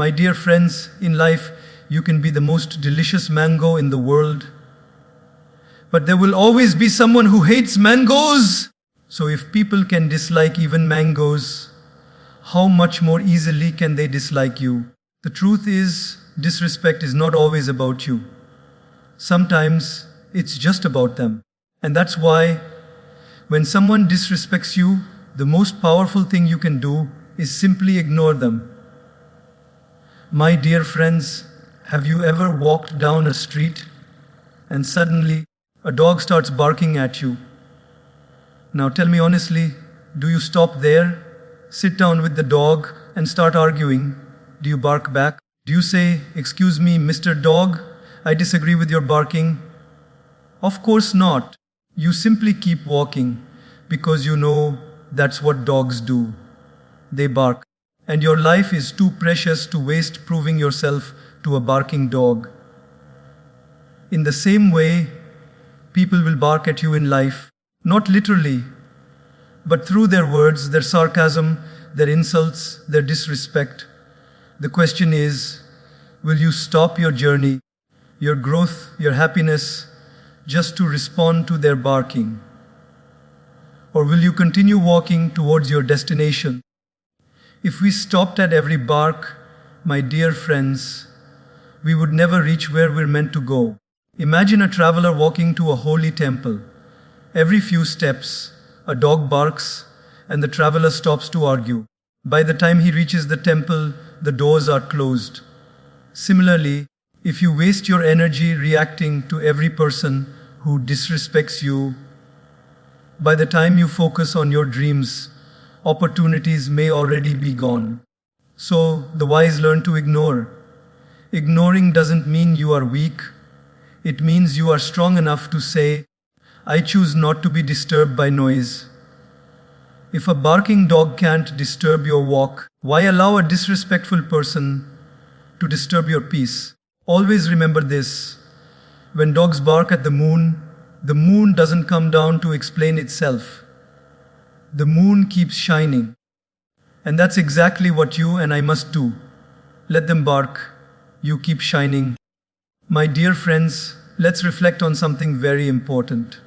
My dear friends, in life, you can be the most delicious mango in the world, but there will always be someone who hates mangoes. So if people can dislike even mangoes, how much more easily can they dislike you? The truth is, disrespect is not always about you. Sometimes it's just about them. And that's why, when someone disrespects you, the most powerful thing you can do is simply ignore them. My dear friends, have you ever walked down a street and suddenly a dog starts barking at you? Now tell me honestly, do you stop there, sit down with the dog and start arguing? Do you bark back? Do you say, "Excuse me, Mr. Dog, I disagree with your barking"? Of course not. You simply keep walking because you know that's what dogs do. They bark. And your life is too precious to waste proving yourself to a barking dog. In the same way, people will bark at you in life, not literally, but through their words, their sarcasm, their insults, their disrespect. The question is, will you stop your journey, your growth, your happiness, just to respond to their barking? Or will you continue walking towards your destination? If we stopped at every bark, my dear friends, we would never reach where we're meant to go. Imagine a traveler walking to a holy temple. Every few steps, a dog barks, and the traveler stops to argue. By the time he reaches the temple, the doors are closed. Similarly, if you waste your energy reacting to every person who disrespects you, by the time you focus on your dreams, opportunities may already be gone. So, the wise learn to ignore. Ignoring doesn't mean you are weak. It means you are strong enough to say, "I choose not to be disturbed by noise." If a barking dog can't disturb your walk, why allow a disrespectful person to disturb your peace? Always remember this. When dogs bark at the moon doesn't come down to explain itself. The moon keeps shining. And that's exactly what you and I must do. Let them bark. You keep shining. My dear friends, let's reflect on something very important.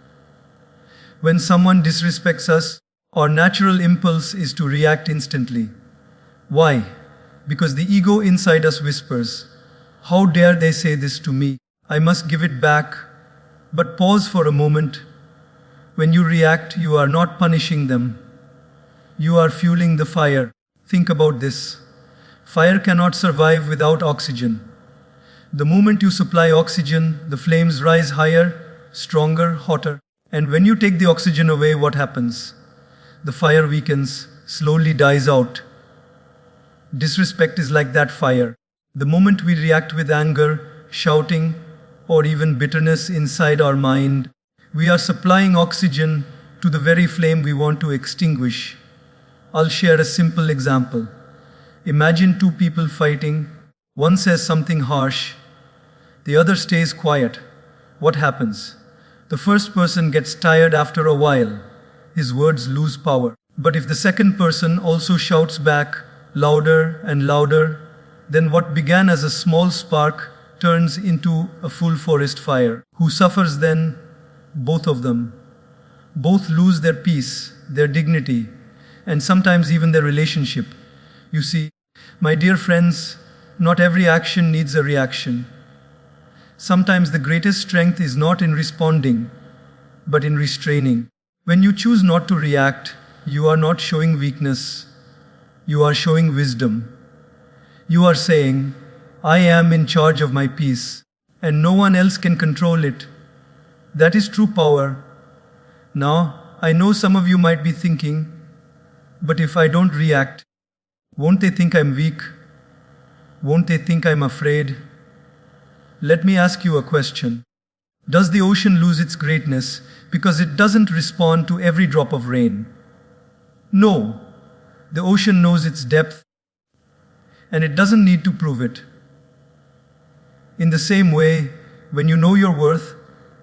When someone disrespects us, our natural impulse is to react instantly. Why? Because the ego inside us whispers, "How dare they say this to me? I must give it back." But pause for a moment. When you react, you are not punishing them. You are fueling the fire. Think about this. Fire cannot survive without oxygen. The moment you supply oxygen, the flames rise higher, stronger, hotter. And when you take the oxygen away, what happens? The fire weakens, slowly dies out. Disrespect is like that fire. The moment we react with anger, shouting, or even bitterness inside our mind, we are supplying oxygen to the very flame we want to extinguish. I'll share a simple example. Imagine two people fighting. One says something harsh. The other stays quiet. What happens? The first person gets tired after a while. His words lose power. But if the second person also shouts back, louder and louder, then what began as a small spark turns into a full forest fire. Who suffers then? Both of them. Both lose their peace, their dignity, and sometimes even their relationship. You see, my dear friends, not every action needs a reaction. Sometimes the greatest strength is not in responding, but in restraining. When you choose not to react, you are not showing weakness. You are showing wisdom. You are saying, "I am in charge of my peace, and no one else can control it." That is true power. Now, I know some of you might be thinking, "But if I don't react, won't they think I'm weak? Won't they think I'm afraid?" Let me ask you a question. Does the ocean lose its greatness because it doesn't respond to every drop of rain? No. The ocean knows its depth, and it doesn't need to prove it. In the same way, when you know your worth,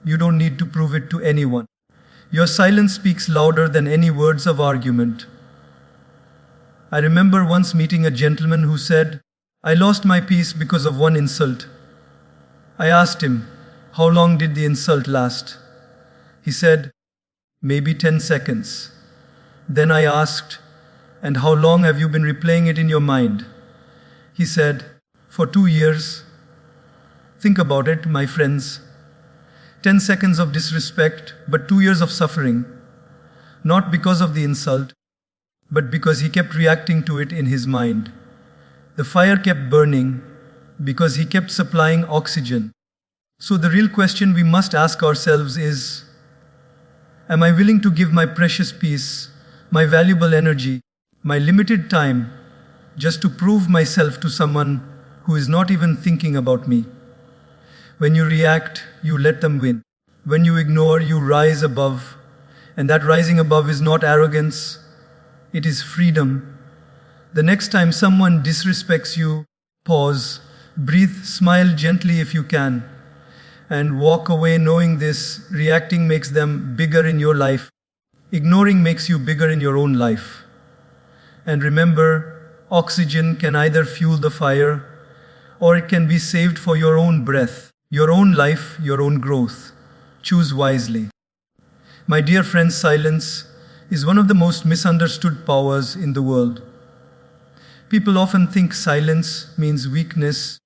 you don't need to prove it to anyone. Your silence speaks louder than any words of argument. I remember once meeting a gentleman who said, I lost my peace because of one insult. I asked him, how long did the insult last? He said, maybe 10 seconds. Then I asked, and how long have you been replaying it in your mind? He said, for 2 years. Think about it, my friends. 10 seconds of disrespect, but 2 years of suffering. Not because of the insult, but because he kept reacting to it in his mind. The fire kept burning because he kept supplying oxygen. So the real question we must ask ourselves is, am I willing to give my precious peace, my valuable energy, my limited time, just to prove myself to someone who is not even thinking about me? When you react, you let them win. When you ignore, you rise above. And that rising above is not arrogance, it is freedom. The next time someone disrespects you, pause, breathe, smile gently if you can, and walk away knowing this. Reacting makes them bigger in your life. Ignoring makes you bigger in your own life. And remember, oxygen can either fuel the fire or it can be saved for your own breath, your own life, your own growth. Choose wisely. My dear friends, silence is one of the most misunderstood powers in the world. People often think silence means weakness.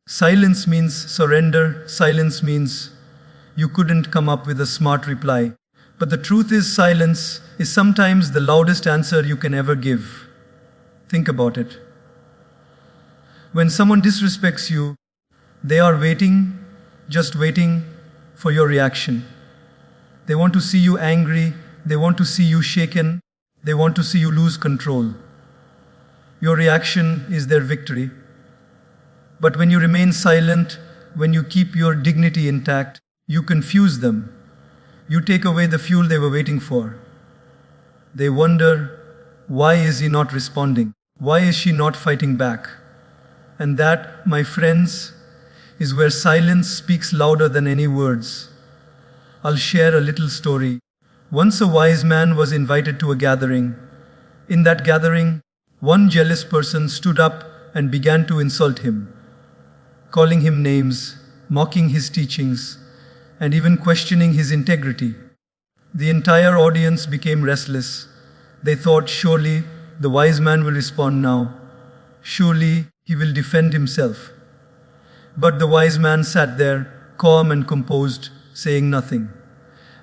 Silence means surrender. Silence means you couldn't come up with a smart reply. But the truth is, silence is sometimes the loudest answer you can ever give. Think about it. When someone disrespects you, they are waiting, just waiting for your reaction. They want to see you angry. They want to see you shaken. They want to see you lose control. Your reaction is their victory. But when you remain silent, when you keep your dignity intact, you confuse them. You take away the fuel they were waiting for. They wonder, why is he not responding? Why is she not fighting back? And that, my friends, is where silence speaks louder than any words. I'll share a little story. Once a wise man was invited to a gathering. In that gathering, one jealous person stood up and began to insult him, calling him names, mocking his teachings, and even questioning his integrity. The entire audience became restless. They thought, surely the wise man will respond now. Surely he will defend himself. But the wise man sat there, calm and composed, saying nothing.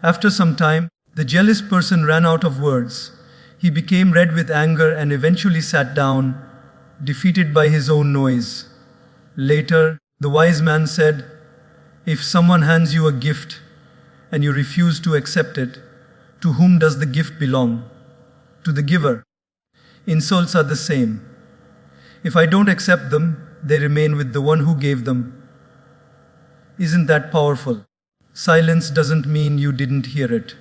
After some time, the jealous person ran out of words. He became red with anger and eventually sat down, defeated by his own noise. Later, the wise man said, if someone hands you a gift and you refuse to accept it, to whom does the gift belong? To the giver. Insults are the same. If I don't accept them, they remain with the one who gave them. Isn't that powerful? Silence doesn't mean you didn't hear it.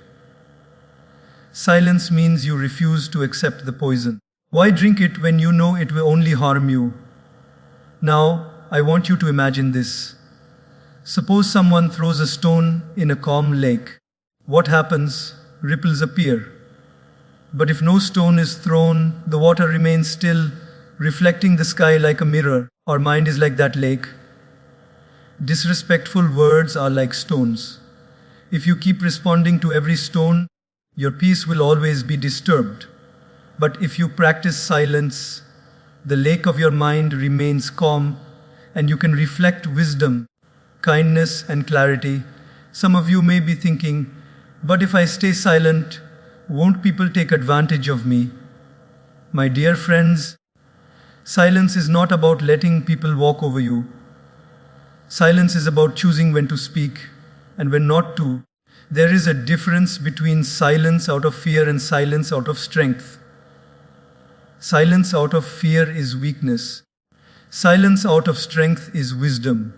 Silence means you refuse to accept the poison. Why drink it when you know it will only harm you? Now, I want you to imagine this. Suppose someone throws a stone in a calm lake. What happens? Ripples appear. But if no stone is thrown, the water remains still, reflecting the sky like a mirror. Our mind is like that lake. Disrespectful words are like stones. If you keep responding to every stone, your peace will always be disturbed. But if you practice silence, the lake of your mind remains calm, and you can reflect wisdom, kindness, and clarity. Some of you may be thinking, but if I stay silent, won't people take advantage of me? My dear friends, silence is not about letting people walk over you. Silence is about choosing when to speak and when not to. There is a difference between silence out of fear and silence out of strength. Silence out of fear is weakness. Silence out of strength is wisdom.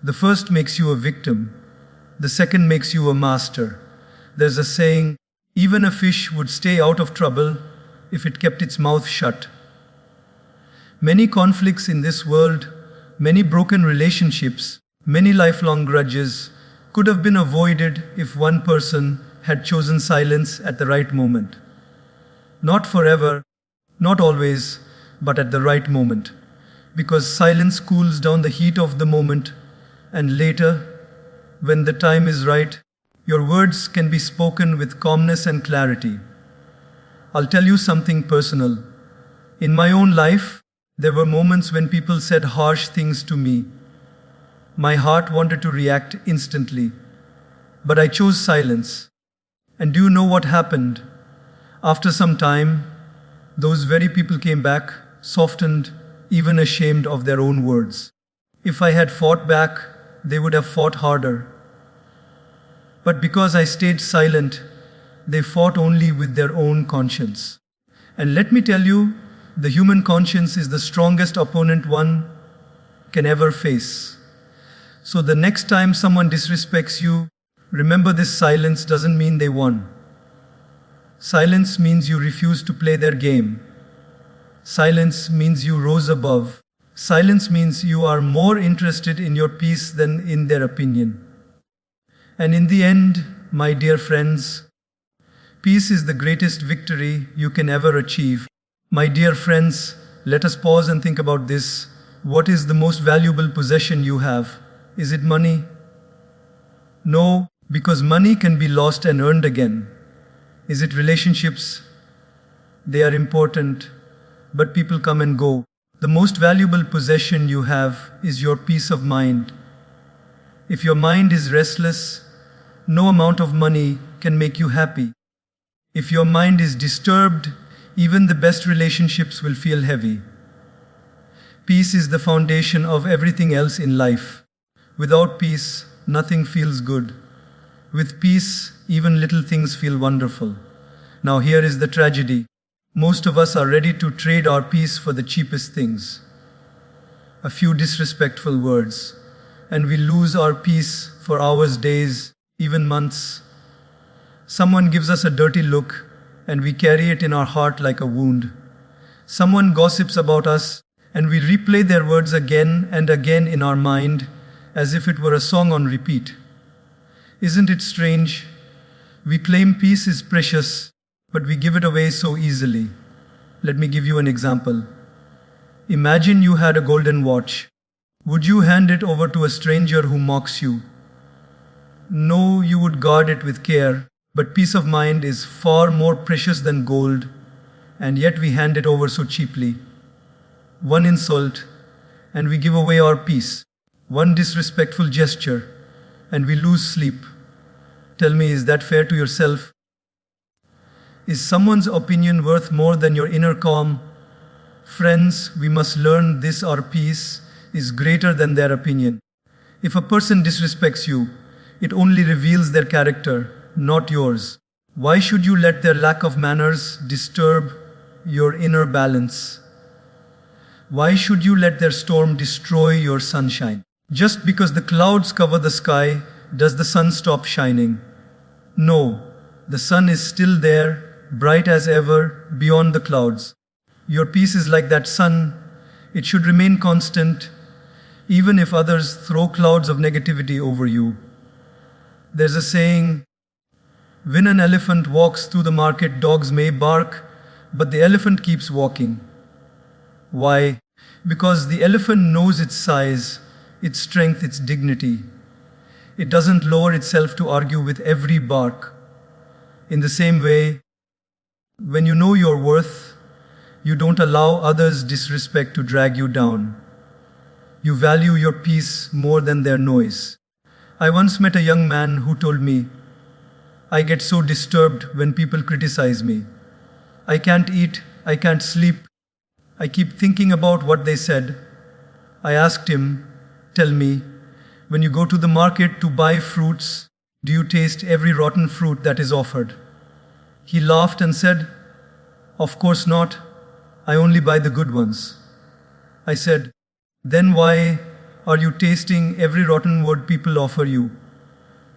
The first makes you a victim. The second makes you a master. There's a saying, even a fish would stay out of trouble if it kept its mouth shut. Many conflicts in this world, many broken relationships, many lifelong grudges could have been avoided if one person had chosen silence at the right moment. Not forever, not always, but at the right moment. because silence cools down the heat of the moment, and later, when the time is right, your words can be spoken with calmness and clarity. I'll tell you something personal. In my own life, there were moments when people said harsh things to me. My heart wanted to react instantly, but I chose silence. And do you know what happened? After some time, those very people came back, softened, even ashamed of their own words. If I had fought back, they would have fought harder. But because I stayed silent, they fought only with their own conscience. And let me tell you, the human conscience is the strongest opponent one can ever face. So the next time someone disrespects you, remember this: silence doesn't mean they won. Silence means you refuse to play their game. Silence means you rose above. Silence means you are more interested in your peace than in their opinion. And in the end, my dear friends, peace is the greatest victory you can ever achieve. My dear friends, let us pause and think about this. What is the most valuable possession you have? Is it money? No, because money can be lost and earned again. Is it relationships? They are important, but people come and go. The most valuable possession you have is your peace of mind. If your mind is restless, no amount of money can make you happy. If your mind is disturbed, even the best relationships will feel heavy. Peace is the foundation of everything else in life. Without peace, nothing feels good. With peace, even little things feel wonderful. Now here is the tragedy. Most of us are ready to trade our peace for the cheapest things. A few disrespectful words, and we lose our peace for hours, days, even months. Someone gives us a dirty look, and we carry it in our heart like a wound. Someone gossips about us, and we replay their words again and again in our mind, as if it were a song on repeat. Isn't it strange? We claim peace is precious, but we give it away so easily. Let me give you an example. Imagine you had a golden watch. Would you hand it over to a stranger who mocks you? No, you would guard it with care, but peace of mind is far more precious than gold, and yet we hand it over so cheaply. One insult, and we give away our peace. One disrespectful gesture, and we lose sleep. Tell me, is that fair to yourself? Is someone's opinion worth more than your inner calm? Friends, we must learn this: our peace is greater than their opinion. If a person disrespects you, it only reveals their character, not yours. Why should you let their lack of manners disturb your inner balance? Why should you let their storm destroy your sunshine? Just because the clouds cover the sky, does the sun stop shining? No, the sun is still there, bright as ever, beyond the clouds. Your peace is like that sun. It should remain constant, even if others throw clouds of negativity over you. There's a saying, when an elephant walks through the market, dogs may bark, but the elephant keeps walking. Why? Because the elephant knows its size, its strength, its dignity. It doesn't lower itself to argue with every bark. In the same way, when you know your worth, you don't allow others' disrespect to drag you down. You value your peace more than their noise. I once met a young man who told me, I get so disturbed when people criticize me. I can't eat, I can't sleep. I keep thinking about what they said. I asked him, tell me, when you go to the market to buy fruits, do you taste every rotten fruit that is offered? He laughed and said, of course not. I only buy the good ones. I said, then why are you tasting every rotten word people offer you?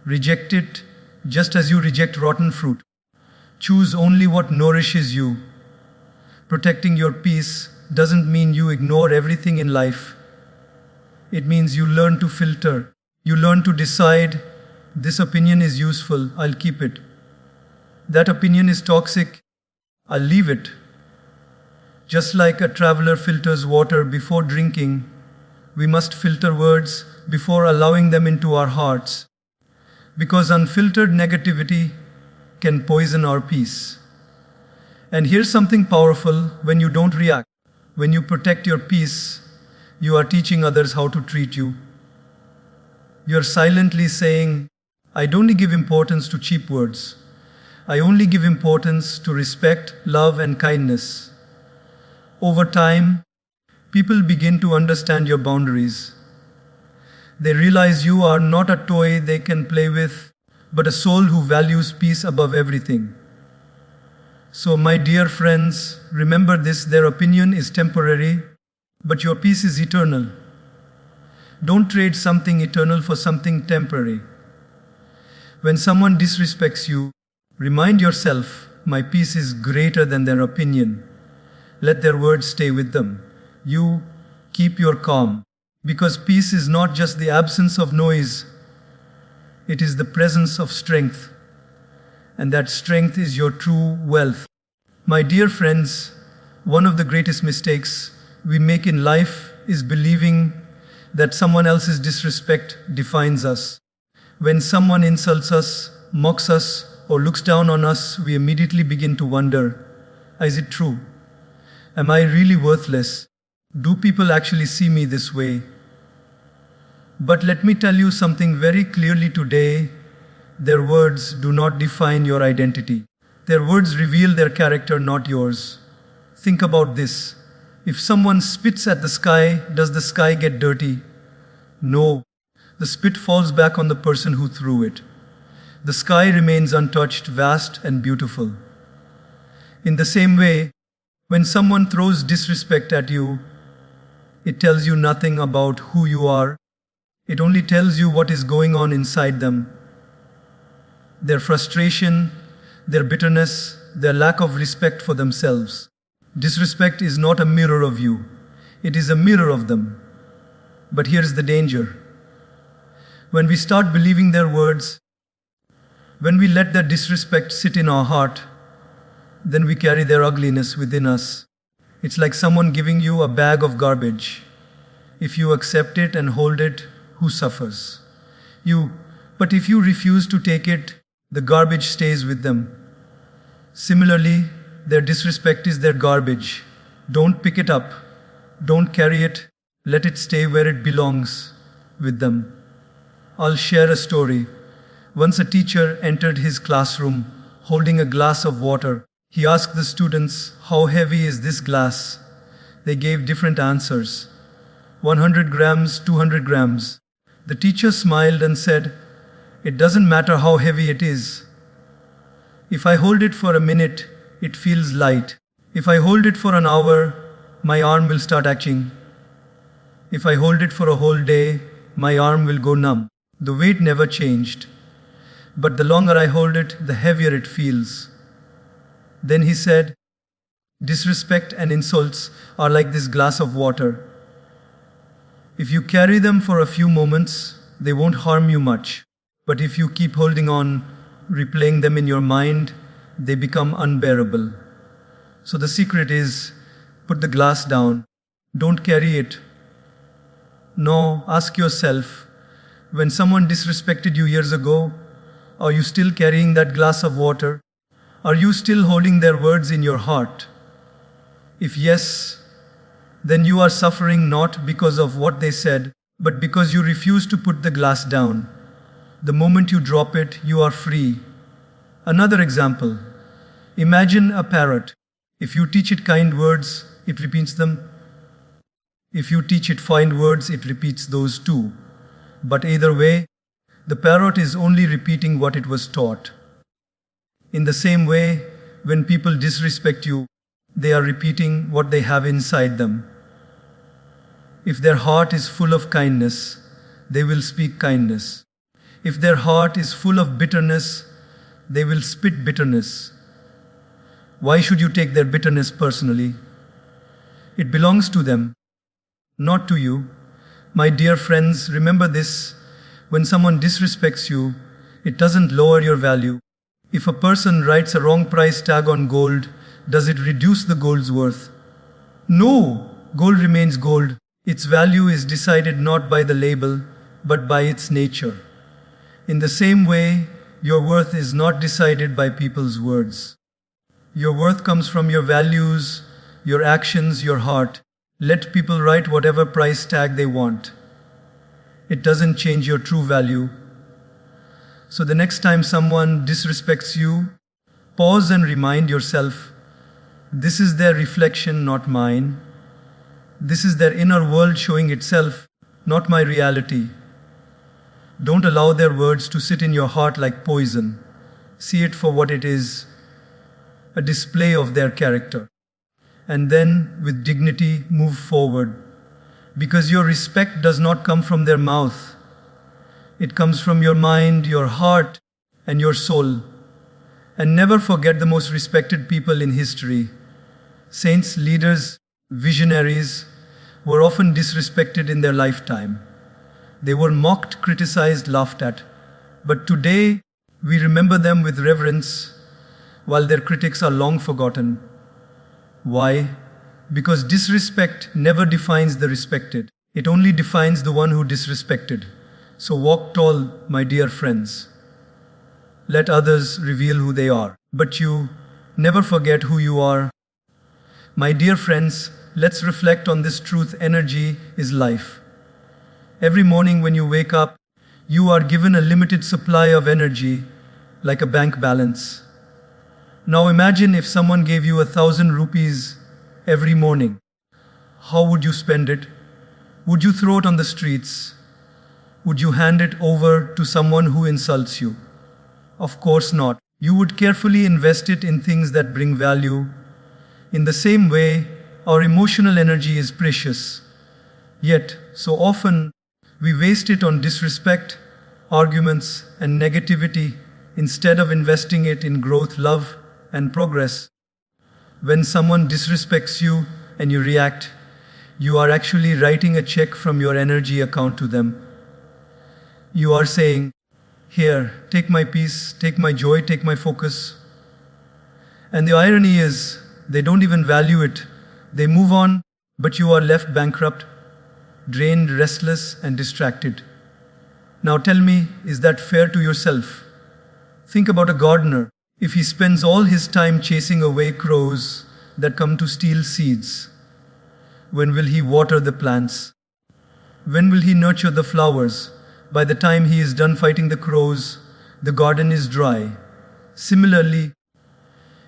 Reject it just as you reject rotten fruit. Choose only what nourishes you. Protecting your peace doesn't mean you ignore everything in life. It means you learn to filter. You learn to decide, this opinion is useful, I'll keep it. That opinion is toxic, I'll leave it. Just like a traveler filters water before drinking, we must filter words before allowing them into our hearts, because unfiltered negativity can poison our peace. And here's something powerful: when you don't react, when you protect your peace, you are teaching others how to treat you. You're silently saying, I don't give importance to cheap words. I only give importance to respect, love, and kindness. Over time, people begin to understand your boundaries. They realize you are not a toy they can play with, but a soul who values peace above everything. So, my dear friends, remember this: their opinion is temporary, but your peace is eternal. Don't trade something eternal for something temporary. When someone disrespects you, remind yourself, my peace is greater than their opinion. Let their words stay with them. You keep your calm, because peace is not just the absence of noise, it is the presence of strength. And that strength is your true wealth. My dear friends, one of the greatest mistakes we make in life is believing that someone else's disrespect defines us. When someone insults us, mocks us, or looks down on us, we immediately begin to wonder, is it true? Am I really worthless? Do people actually see me this way? But let me tell you something very clearly today: their words do not define your identity. Their words reveal their character, not yours. Think about this. If someone spits at the sky, does the sky get dirty? No. The spit falls back on the person who threw it. The sky remains untouched, vast, and beautiful. In the same way, when someone throws disrespect at you, it tells you nothing about who you are. It only tells you what is going on inside them. Their frustration, their bitterness, their lack of respect for themselves. Disrespect is not a mirror of you. It is a mirror of them. But here's the danger. When we start believing their words, when we let their disrespect sit in our heart, then we carry their ugliness within us. It's like someone giving you a bag of garbage. If you accept it and hold it, who suffers? You. But if you refuse to take it, the garbage stays with them. Similarly, their disrespect is their garbage. Don't pick it up. Don't carry it. Let it stay where it belongs, with them. I'll share a story. Once a teacher entered his classroom holding a glass of water. He asked the students, how heavy is this glass? They gave different answers. 100 grams, 200 grams. The teacher smiled and said, it doesn't matter how heavy it is. If I hold it for a minute, it feels light. If I hold it for an hour, my arm will start itching. If I hold it for a whole day, my arm will go numb. The weight never changed. But the longer I hold it, the heavier it feels. Then he said, disrespect and insults are like this glass of water. If you carry them for a few moments, they won't harm you much. But if you keep holding on, replaying them in your mind, they become unbearable. So the secret is, put the glass down. Don't carry it. No, ask yourself, when someone disrespected you years ago, are you still carrying that glass of water? Are you still holding their words in your heart? If yes, then you are suffering not because of what they said, but because you refuse to put the glass down. The moment you drop it, you are free. Another example. Imagine a parrot. If you teach it kind words, it repeats them. If you teach it fine words, it repeats those too. But either way, the parrot is only repeating what it was taught. In the same way, when people disrespect you, they are repeating what they have inside them. If their heart is full of kindness, they will speak kindness. If their heart is full of bitterness, they will spit bitterness. Why should you take their bitterness personally? It belongs to them, not to you. My dear friends, remember this. When someone disrespects you, it doesn't lower your value. If a person writes a wrong price tag on gold, does it reduce the gold's worth? No, gold remains gold. Its value is decided not by the label, but by its nature. In the same way, your worth is not decided by people's words. Your worth comes from your values, your actions, your heart. Let people write whatever price tag they want. It doesn't change your true value. So the next time someone disrespects you, pause and remind yourself, this is their reflection, not mine. This is their inner world showing itself, not my reality. Don't allow their words to sit in your heart like poison. See it for what it is, a display of their character. And then, with dignity, move forward. Because your respect does not come from their mouth. It comes from your mind, your heart, and your soul. And never forget the most respected people in history. Saints, leaders, visionaries were often disrespected in their lifetime. They were mocked, criticized, laughed at. But today, we remember them with reverence, while their critics are long forgotten. Why? Because disrespect never defines the respected. It only defines the one who disrespected. So walk tall, my dear friends. Let others reveal who they are. But you never forget who you are. My dear friends, let's reflect on this truth. Energy is life. Every morning when you wake up, you are given a limited supply of energy, like a bank balance. Now imagine if someone gave you 1,000 rupees every morning. How would you spend it? Would you throw it on the streets? Would you hand it over to someone who insults you? Of course not. You would carefully invest it in things that bring value. In the same way, our emotional energy is precious. Yet, so often, we waste it on disrespect, arguments, and negativity instead of investing it in growth, love, and progress. When someone disrespects you and you react, you are actually writing a check from your energy account to them. You are saying, here, take my peace, take my joy, take my focus. And the irony is, they don't even value it. They move on, but you are left bankrupt, drained, restless, and distracted. Now tell me, is that fair to yourself? Think about a gardener. If he spends all his time chasing away crows that come to steal seeds, when will he water the plants? When will he nurture the flowers? By the time he is done fighting the crows, the garden is dry. Similarly,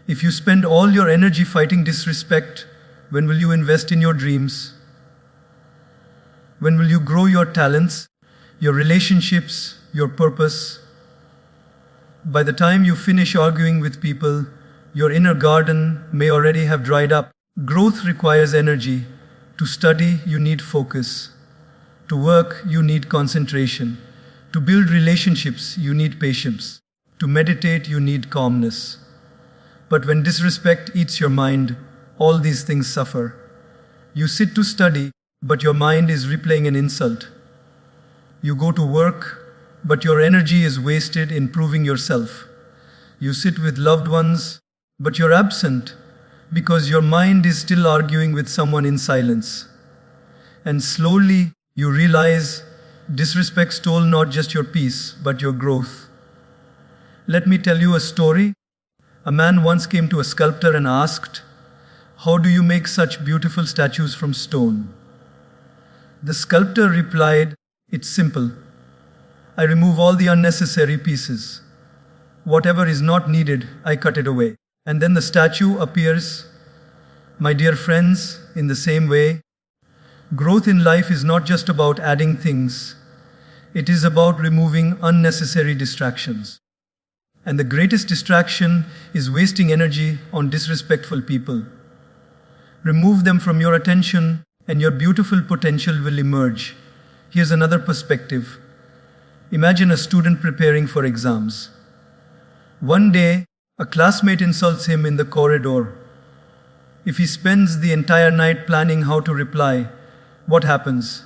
if you spend all your energy fighting disrespect, when will you invest in your dreams? When will you grow your talents, your relationships, your purpose? By the time you finish arguing with people, your inner garden may already have dried up. Growth requires energy. To study, you need focus. To work, you need concentration. To build relationships, you need patience. To meditate, you need calmness. But when disrespect eats your mind, all these things suffer. You sit to study, but your mind is replaying an insult. You go to work, but your energy is wasted in proving yourself. You sit with loved ones, but you're absent because your mind is still arguing with someone in silence. And slowly you realize disrespect stole not just your peace, but your growth. Let me tell you a story. A man once came to a sculptor and asked, "How do you make such beautiful statues from stone?" The sculptor replied, "It's simple. I remove all the unnecessary pieces. Whatever is not needed, I cut it away. And then the statue appears." My dear friends, in the same way, growth in life is not just about adding things. It is about removing unnecessary distractions. And the greatest distraction is wasting energy on disrespectful people. Remove them from your attention, and your beautiful potential will emerge. Here's another perspective. Imagine a student preparing for exams. One day, a classmate insults him in the corridor. If he spends the entire night planning how to reply, what happens?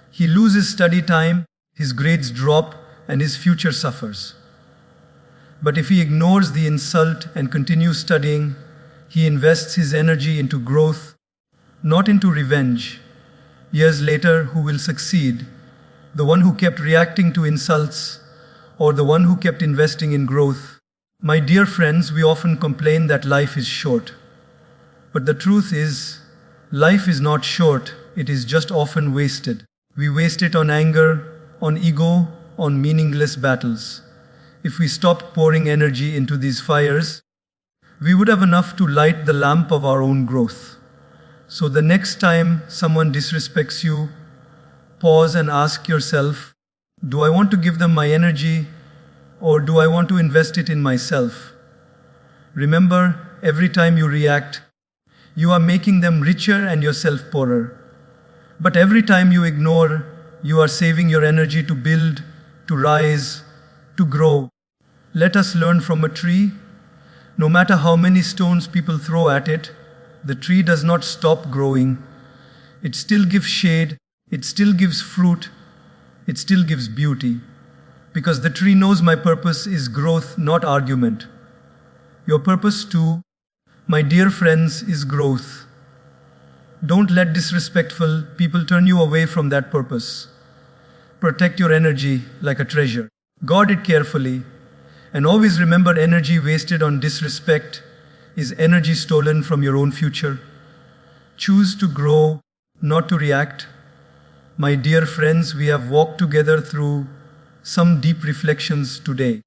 He loses study time, his grades drop, and his future suffers. But if he ignores the insult and continues studying, he invests his energy into growth, not into revenge. Years later, who will succeed? The one who kept reacting to insults, or the one who kept investing in growth? My dear friends, we often complain that life is short. But the truth is, life is not short, it is just often wasted. We waste it on anger, on ego, on meaningless battles. If we stopped pouring energy into these fires, we would have enough to light the lamp of our own growth. So the next time someone disrespects you, pause and ask yourself, do I want to give them my energy, or do I want to invest it in myself? Remember, every time you react, you are making them richer and yourself poorer. But every time you ignore, you are saving your energy to build, to rise, to grow. Let us learn from a tree. No matter how many stones people throw at it, the tree does not stop growing. It still gives shade, it still gives fruit, it still gives beauty. Because the tree knows my purpose is growth, not argument. Your purpose too, my dear friends, is growth. Don't let disrespectful people turn you away from that purpose. Protect your energy like a treasure. Guard it carefully. And always remember, energy wasted on disrespect is energy stolen from your own future. Choose to grow, not to react. My dear friends, we have walked together through some deep reflections today.